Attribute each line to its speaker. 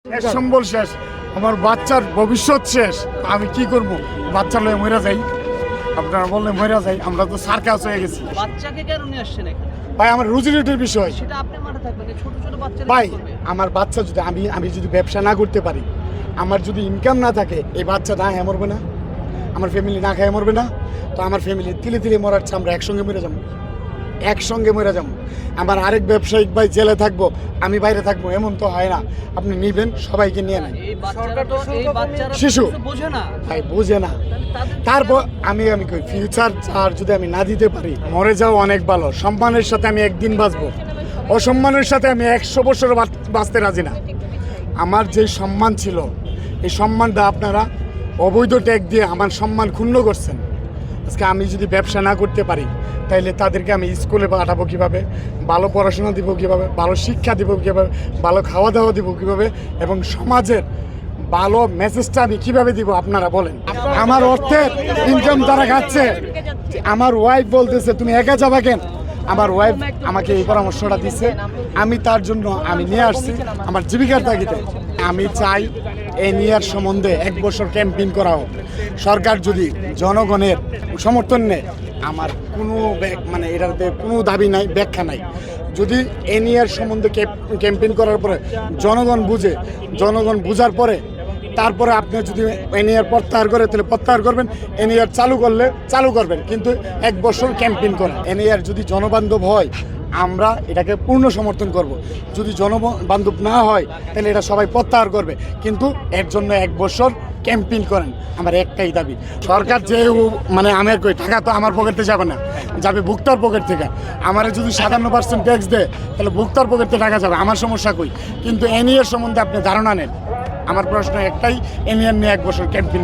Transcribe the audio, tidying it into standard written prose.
Speaker 1: শেষ সম্বল শেষ, আমার বাচ্চার ভবিষ্যৎ শেষ। আমি কি করব? বাচ্চা লয়ে মরে যাই? আপনারা বললে মরে যাই? আমরা তো সার্কাস হয়ে গেছি।
Speaker 2: বাচ্চাকে কেন নিয়ে আসছেন এখানে?
Speaker 1: ভাই আমার রুজি রুটির বিষয়
Speaker 2: সেটা আপনার মাথায় থাকবে না, ছোট ছোট বাচ্চারা
Speaker 1: ভাই।
Speaker 2: কি করবে?
Speaker 1: আমার বাচ্চা যদি আমি যদি ব্যবসা না করতে পারি, আমার যদি ইনকাম না থাকে, এই বাচ্চা না খেয়ে মরবে না? আমার ফ্যামিলি না খেয়ে মরবে না? তো আমার ফ্যামিলি তিলে তিলে মরাচ্ছে, আমরা একসঙ্গে মরে যাবো, একসঙ্গে মরে যাবো। আমার আরেক ব্যবসায়িক ভাই জেলে থাকবো, আমি বাইরে থাকবো, এমন তো হয় না। আপনি নিবেন, সবাইকে নিয়ে নেন।
Speaker 2: এই বাচ্চারা তো
Speaker 1: শিশু।
Speaker 2: কিছু বোঝে না।
Speaker 1: ভাই বোঝে না।
Speaker 2: তাদের
Speaker 1: তারপর আমি কই ফিউচার আর যদি আমি না দিতে পারি, মরে যাও অনেক ভালো। সম্মানের সাথে আমি একদিন বাঁচবো, অসম্মানের সাথে আমি 100 বছর বাঁচতে রাজি না। আমার যে সম্মান ছিল, এই সম্মানটা আপনারা অবৈধ ট্যাগ দিয়ে আমার সম্মান ক্ষুণ্ণ করছেন। আজকে আমি যদি ব্যবসা না করতে পারি, তাইলে তাদেরকে আমি স্কুলে পাঠাবো কীভাবে, ভালো পড়াশোনা দিব কীভাবে, ভালো শিক্ষা দিব কীভাবে, ভালো খাওয়া দাওয়া দিব কীভাবে, এবং সমাজের ভালো মেসেজটা আমি কীভাবে দিব আপনারা বলেন। আমার অর্থের ইনকাম তারা খাচ্ছে। আমার ওয়াইফ বলতেছে তুমি একা যাবা কেন? আমার ওয়াইফ আমাকে এই পরামর্শটা দিচ্ছে, আমি তার জন্য আমি নিয়ে আসছি আমার জীবিকার তাগিদে। আমি চাই এই নিয়ার সম্বন্ধে 1 বছর ক্যাম্পেইন করা হোক। সরকার যদি জনগণের সমর্থন নেয়, আমার কোনো মানে এটাতে কোনো দাবি নাই, ব্যাখ্যা নাই। যদি এ নিয়ার সম্বন্ধে ক্যাম্পেইন করার পরে জনগণ বুঝে, জনগণ বুঝার পরে তারপরে আপনি যদি এনইআর প্রত্যাহার করে তাহলে প্রত্যাহার করবেন, এনইআর চালু করলে চালু করবেন, কিন্তু 1 বছর ক্যাম্পেইন করেন। এনইআর যদি জনবান্ধব হয়, আমরা এটাকে পূর্ণ সমর্থন করব। যদি জনবান্ধব না হয়, তাহলে এটা সবাই প্রত্যাহার করবে, কিন্তু এর জন্য 1 বছর ক্যাম্পেইন করেন। আমার একটাই দাবি, সরকার যে মানে আমার কই টাকা তো আমার পকেটে যাবে না, যাবে ভোক্তার পকেট থেকে। আমার যদি 57% ট্যাক্স দেয়, তাহলে ভোক্তার পকেটে টাকা যাবে, আমার সমস্যা কই? কিন্তু এনইআর সম্বন্ধে আপনি ধারণা নেন। আমার প্রশ্ন একটাই, এনইআর নিয়ে 1 বছর ক্যাম্পেইন।